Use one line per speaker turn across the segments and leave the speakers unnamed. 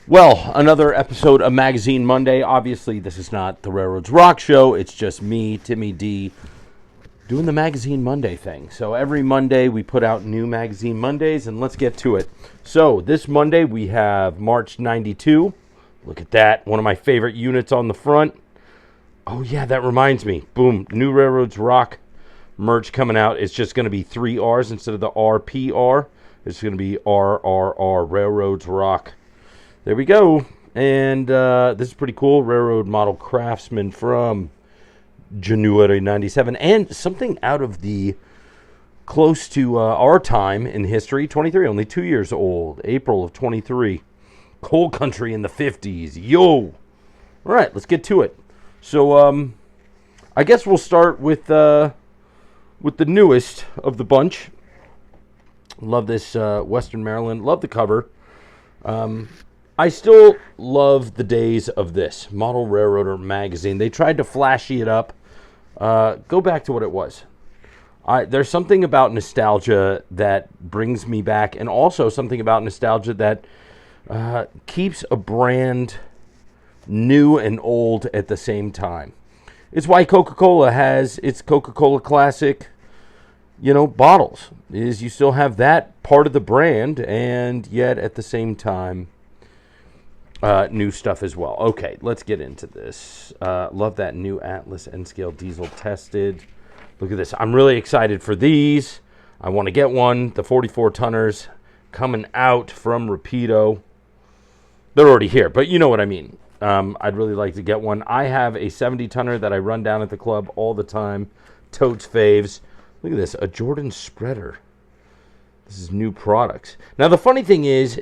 Well, another episode of Magazine Monday. Obviously, this is not the Railroads Rock Show. It's just me, Timmy D, doing the Magazine Monday thing. So every Monday we put out new Magazine Mondays, and let's get to it. So this Monday we have March 92. Look at that. One of my favorite units on the front. Oh, yeah, that reminds me. Boom. New Railroads Rock merch coming out. It's just going to be 3 R's instead of the RPR. It's going to be RRR, Railroads Rock. There we go. And this is pretty cool. Railroad Model Craftsman from January 97. And something out of the close to our time in history. 23, only 2 years old. April of 23. Coal country in the 50s. Yo! All right, let's get to it. So, I guess we'll start with the newest of the bunch. Love this Western Maryland. Love the cover. I still love the days of this Model Railroader magazine. They tried to flashy it up. Go back to what it was. There's something about nostalgia that brings me back, and also something about nostalgia that keeps a brand new and old at the same time. It's why Coca-Cola has its Coca-Cola Classic, bottles. Is you still have that part of the brand, and yet at the same time, new stuff as well. Okay, let's get into this. Love that new Atlas N-Scale diesel tested. Look at this. I'm really excited for these. I want to get one. The 44 tonners coming out from Rapido. They're already here, but you know what I mean. I'd really like to get one. I have a 70 tonner that I run down at the club all the time. Totes faves. Look at this. A Jordan spreader. This is new products. Now, the funny thing is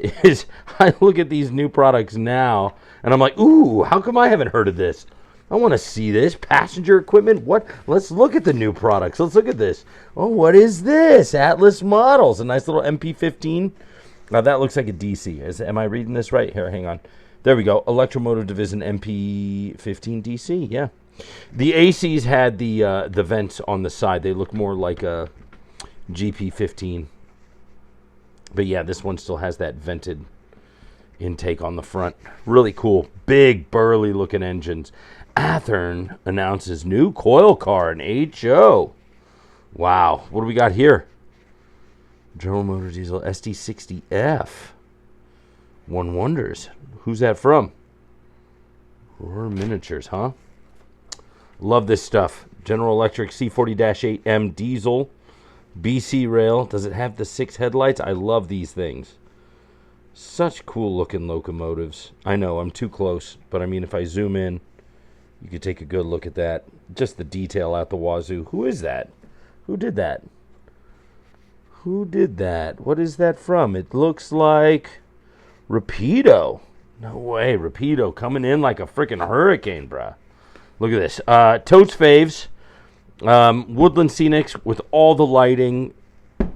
I look at these new products now, and I'm like, ooh, how come I haven't heard of this? I want to see this. Passenger equipment? What? Let's look at the new products. Let's look at this. Oh, what is this? Atlas Models. A nice little MP15. Now, that looks like a DC. Am I reading this right? Here, hang on. There we go. Electromotive Division MP15 DC. Yeah. The ACs had the vents on the side. They look more like a GP15. But yeah, this one still has that vented intake on the front. Really cool. Big, burly looking engines. Athearn announces new coil car and HO. Wow. What do we got here? General Motors Diesel SD60F. One wonders. Who's that from? Roar Miniatures, huh? Love this stuff. General Electric C40-8M diesel. BC rail. Does it have the 6 headlights? I love these things. Such cool looking locomotives. I know I'm too close, but I mean, if I zoom in, you could take a good look at that. Just the detail out the wazoo. Who is that? Who did that? Who did that? What is that from? It looks like Rapido. No way. Rapido coming in like a freaking hurricane, bruh. Look at this. Totes faves. Woodland Scenics with all the lighting.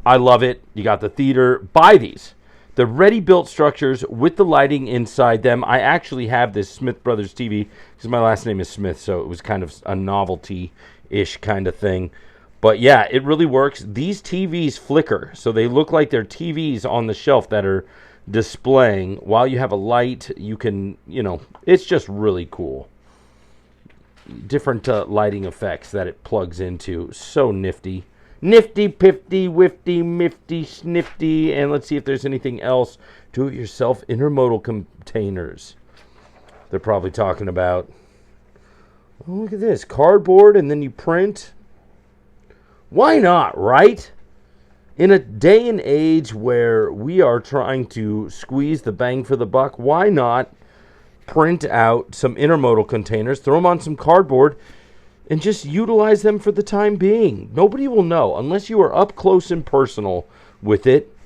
I love it. You got the theater. Buy these. The ready-built structures with the lighting inside them. I actually have this Smith Brothers TV because my last name is Smith, so it was kind of a novelty-ish kind of thing. But yeah, it really works. These TVs flicker, so they look like they're TVs on the shelf that are displaying. While you have a light, you can, it's just really cool. Different lighting effects that it plugs into. So nifty. Nifty, pifty, wifty, mifty, snifty. And let's see if there's anything else. Do-it-yourself intermodal containers. They're probably talking about. Oh, look at this. Cardboard and then you print. Why not, right? In a day and age where we are trying to squeeze the bang for the buck, why not print out some intermodal containers, throw them on some cardboard, and just utilize them for the time being? Nobody will know unless you are up close and personal with it.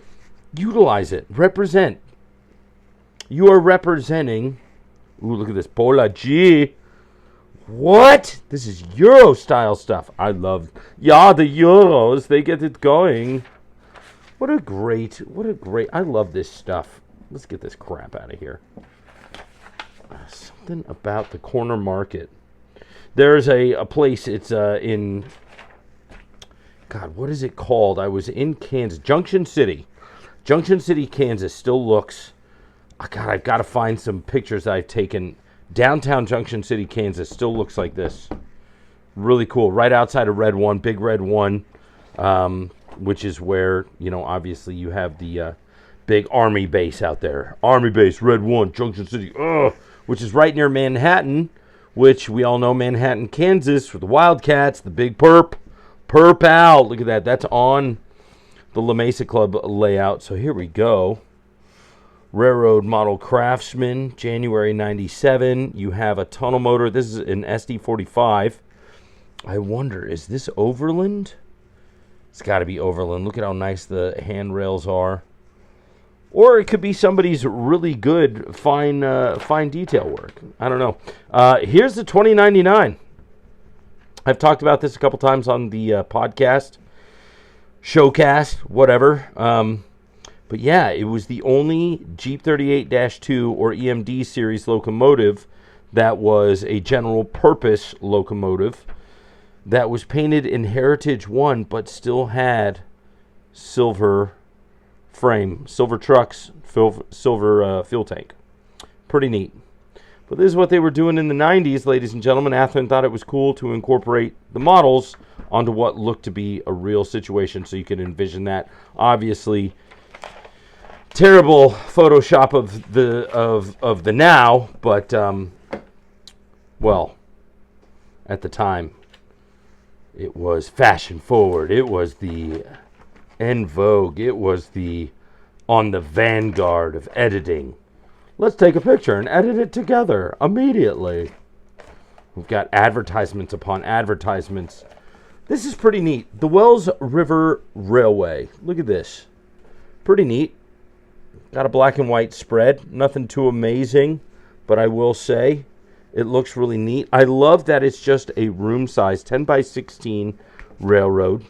Utilize it. Represent. You are representing. Ooh, look at this. Pola G. What? This is Euro style stuff. I love. Yeah, the Euros. They get it going. What a great. I love this stuff. Let's get this crap out of here. Something about the corner market. There's a place. It's in. God, what is it called? I was in Kansas. Junction City, Kansas still looks God, I've got to find some pictures I've taken. Downtown Junction City, Kansas still looks like this. Really cool. Right outside of Red One, Big Red One, which is where, obviously you have the big Army base out there. Army base, Red One, Junction City, which is right near Manhattan, which we all know Manhattan, Kansas, for the Wildcats, the big perp out. Look at that. That's on the La Mesa Club layout. So here we go. Railroad Model Craftsman, January 97. You have a tunnel motor. This is an SD45. I wonder, is this Overland? It's got to be Overland. Look at how nice the handrails are. Or it could be somebody's really good fine detail work. I don't know. Here's the 2099. I've talked about this a couple times on the podcast, showcast, whatever. But yeah, it was the only Jeep 38-2 or EMD series locomotive that was a general purpose locomotive that was painted in Heritage 1 but still had silver frame, silver trucks, silver fuel tank. Pretty neat. But this is what they were doing in the 90s, ladies and gentlemen. Athlon thought it was cool to incorporate the models onto what looked to be a real situation, so you can envision that. Obviously, terrible Photoshop of the now, but well, at the time, it was fashion forward. It was the en vogue. It was the on the vanguard of editing. Let's take a picture and edit it together immediately. We've got advertisements upon advertisements. This is pretty neat. The Wells River Railway. Look at this. Pretty neat. Got a black and white spread. Nothing too amazing, but I will say it looks really neat. I love that it's just a room size 10 by 16 railroad.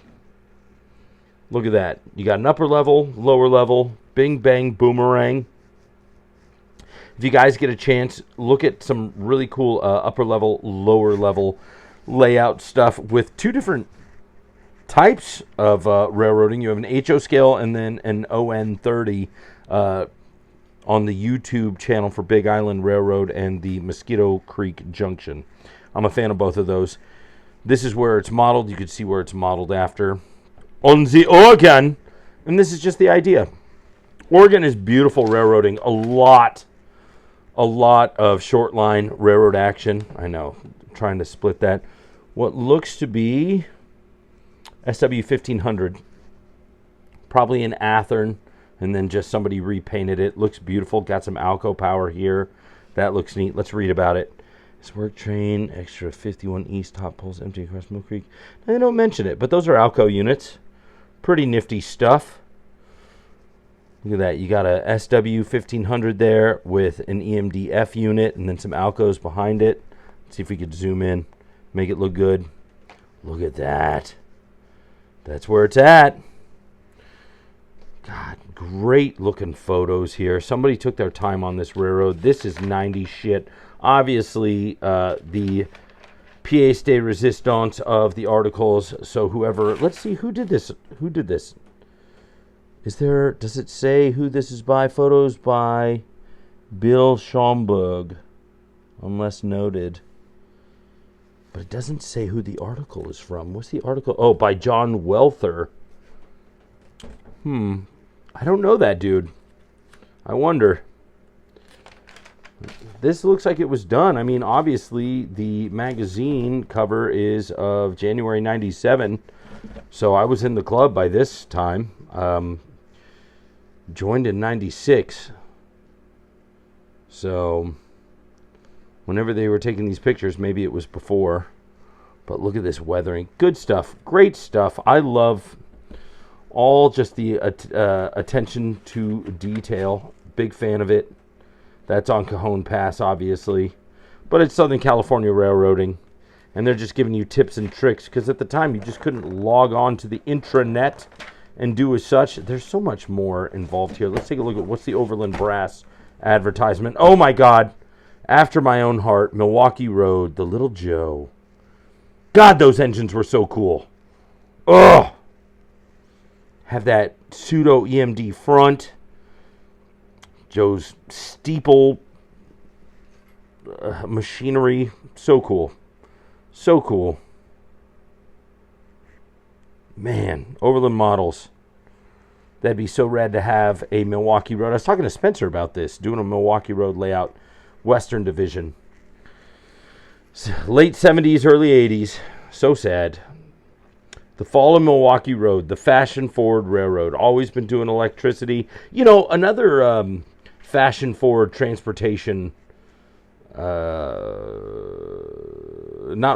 Look at that. You got an upper level, lower level, bing bang boomerang. If you guys get a chance, look at some really cool upper level, lower level layout stuff with two different types of railroading. You have an HO scale and then an ON30 on the YouTube channel for Big Island Railroad and the Mosquito Creek Junction. I'm a fan of both of those. This is where it's modeled. You can see where it's modeled after. On the Oregon, and this is just the idea. Oregon is beautiful railroading. A lot of short line railroad action. I know, I'm trying to split that. What looks to be SW1500, probably an Athearn, and then just somebody repainted it. Looks beautiful. Got some Alco power here. That looks neat. Let's read about it. This work train, extra 51 east, top poles empty across Mill Creek. They don't mention it, but those are Alco units. Pretty nifty stuff. Look at that. You got a SW1500 there with an EMDF unit and then some Alcos behind it. Let's see if we could zoom in, make it look good. Look at that. That's where it's at. God, great looking photos here. Somebody took their time on this railroad. This is 90s shit. Obviously, the pièce de résistance of the articles. So whoever, let's see, who did this? Who did this? Does it say who this is by? Photos by Bill Schomburg, unless noted. But it doesn't say who the article is from. What's the article? Oh, by John Welther. I don't know that dude. I wonder. This looks like it was done. I mean, obviously, the magazine cover is of January 97. So I was in the club by this time. Joined in 96. So whenever they were taking these pictures, maybe it was before. But look at this weathering. Good stuff. Great stuff. I love all just the attention to detail. Big fan of it. That's on Cajon Pass, obviously. But it's Southern California Railroading. And they're just giving you tips and tricks. Because at the time, you just couldn't log on to the intranet and do as such. There's so much more involved here. Let's take a look at what's the Overland Brass advertisement. Oh, my God. After my own heart, Milwaukee Road, the Little Joe. God, those engines were so cool. Ugh. Have that pseudo EMD front. Joe's steeple machinery. So cool. So cool. Man, Overland Models. That'd be so rad to have a Milwaukee Road. I was talking to Spencer about this, doing a Milwaukee Road layout, Western Division. Late 70s, early 80s. So sad. The fall of Milwaukee Road, the fashion-forward railroad. Always been doing electricity. You know, another fashion-forward transportation, not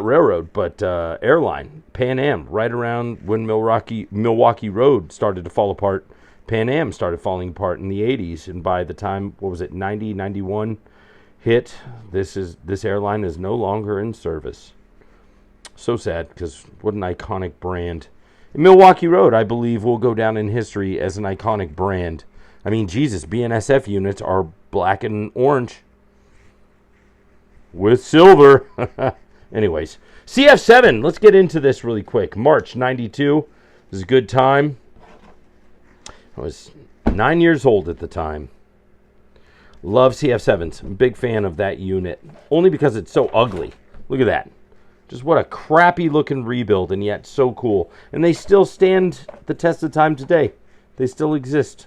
railroad, but airline, Pan Am. Right around when Milwaukee Road started to fall apart, Pan Am started falling apart in the 80s. And by the time, 90, 91 hit, this airline is no longer in service. So sad, because what an iconic brand. And Milwaukee Road, I believe, will go down in history as an iconic brand. I mean, Jesus, BNSF units are black and orange with silver. Anyways, CF7, let's get into this really quick. March 92 is a good time. I was 9 years old at the time. Love CF7s. I'm a big fan of that unit, only because it's so ugly. Look at that. Just what a crappy looking rebuild, and yet so cool. And they still stand the test of time today. They still exist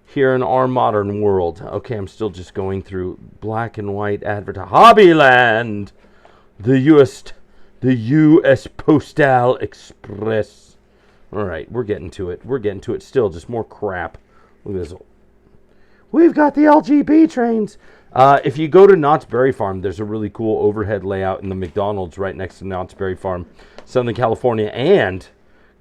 here in our modern world. Okay, I'm still just going through black and white advertising. Hobbyland, the U.S. Postal Express. All right, we're getting to it. We're getting to it still. Just more crap. Look at this. We've got the LGB trains. If you go to Knott's Berry Farm, there's a really cool overhead layout in the McDonald's right next to Knott's Berry Farm, Southern California. And,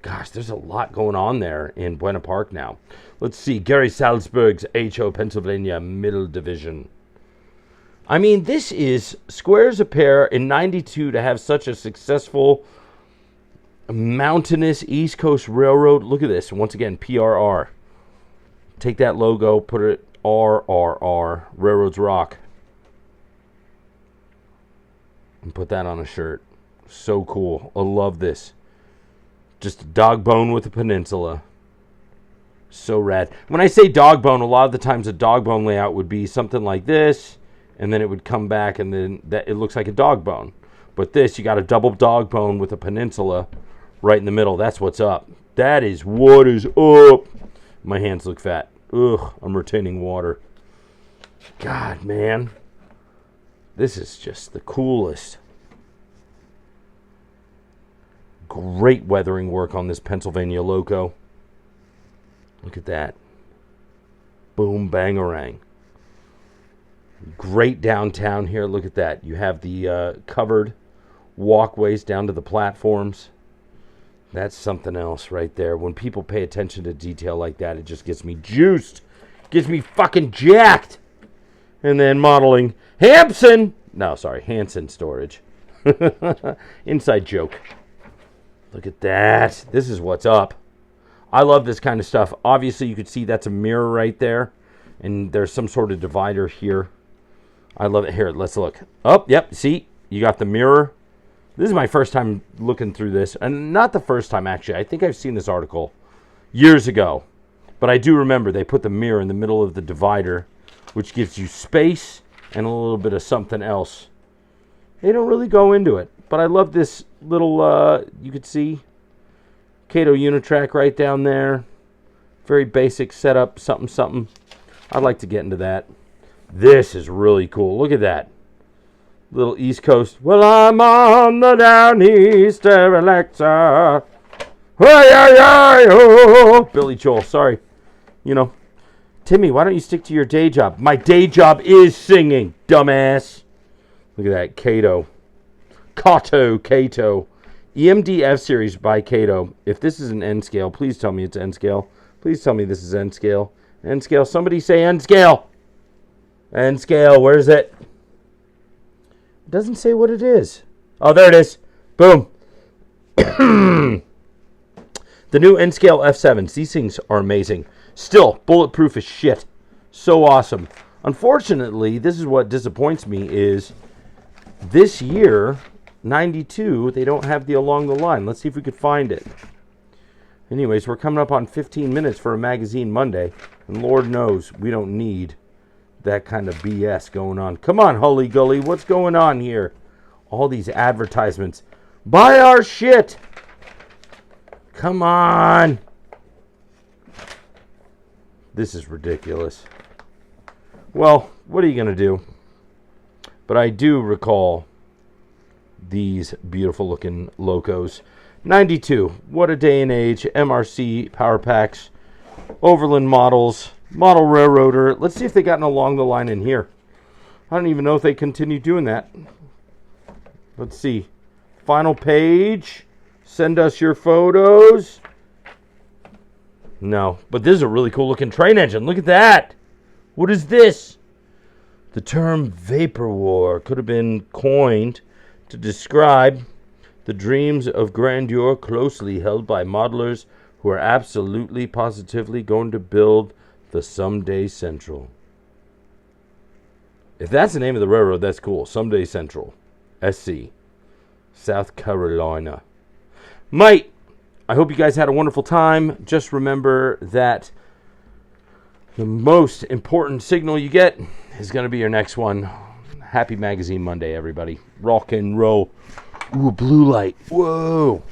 gosh, there's a lot going on there in Buena Park now. Let's see. Gary Salzburg's HO Pennsylvania Middle Division. I mean, this is squares a pair in 92 to have such a successful mountainous East Coast Railroad. Look at this. Once again, PRR. Take that logo, put it RRR, Railroads Rock, and put that on a shirt. So cool. I love this. Just a dog bone with a peninsula. So rad. When I say dog bone, a lot of the times a dog bone layout would be something like this, and then it would come back, and then that it looks like a dog bone. But this, you got a double dog bone with a peninsula right in the middle. That's what's up. That is what is up. My hands look fat. Ugh, I'm retaining water. God, man. This is just the coolest. Great weathering work on this Pennsylvania loco. Look at that. Boom, bangarang. Great downtown here. Look at that. You have the covered walkways down to the platforms. That's something else right there. When people pay attention to detail like that, it just gets me juiced. Gets me fucking jacked. And then modeling Hanson Storage. Inside joke. Look at that. This is what's up. I love this kind of stuff. Obviously, you could see that's a mirror right there. And there's some sort of divider here. I love it. Here, let's look. Oh, yep. See, you got the mirror. This is my first time looking through this. And not the first time, actually. I think I've seen this article years ago. But I do remember they put the mirror in the middle of the divider, which gives you space and a little bit of something else. They don't really go into it. But I love this little, you could see, Kato Unitrack right down there. Very basic setup, something. I'd like to get into that. This is really cool. Look at that. Little East Coast. Well, I'm on the down easter, Alexa. Oh, Billy Joel. Sorry. You know, Timmy, why don't you stick to your day job? My day job is singing, dumbass. Look at that. Kato. EMD F Series by Kato. If this is an N scale, please tell me it's N scale. Please tell me this is N scale. N scale. Somebody say N scale. N scale. Where's it? It doesn't say what it is. Oh, there it is. Boom. The new N-Scale F7s. These things are amazing. Still, bulletproof as shit. So awesome. Unfortunately, this is what disappoints me is this year, 92, they don't have the Along the Line. Let's see if we could find it. Anyways, we're coming up on 15 minutes for a Magazine Monday. And Lord knows we don't need that kind of BS going on. Come on, Hully Gully, what's going on here? All these advertisements. Buy our shit! Come on! This is ridiculous. Well, what are you going to do? But I do recall these beautiful looking locos. 92. What a day and age. MRC Power Packs. Overland models. Model Railroader. Let's see if they gotten along the line in here. I don't even know if they continue doing that. Let's see. Final page. Send us your photos. No. But this is a really cool looking train engine. Look at that. What is this? The term vapor war could have been coined to describe the dreams of grandeur closely held by modelers who are absolutely positively going to build the Someday Central. If that's the name of the railroad, that's cool. Someday Central. SC. South Carolina. Mate, I hope you guys had a wonderful time. Just remember that the most important signal you get is going to be your next one. Happy Magazine Monday, everybody. Rock and roll. Ooh, blue light. Whoa.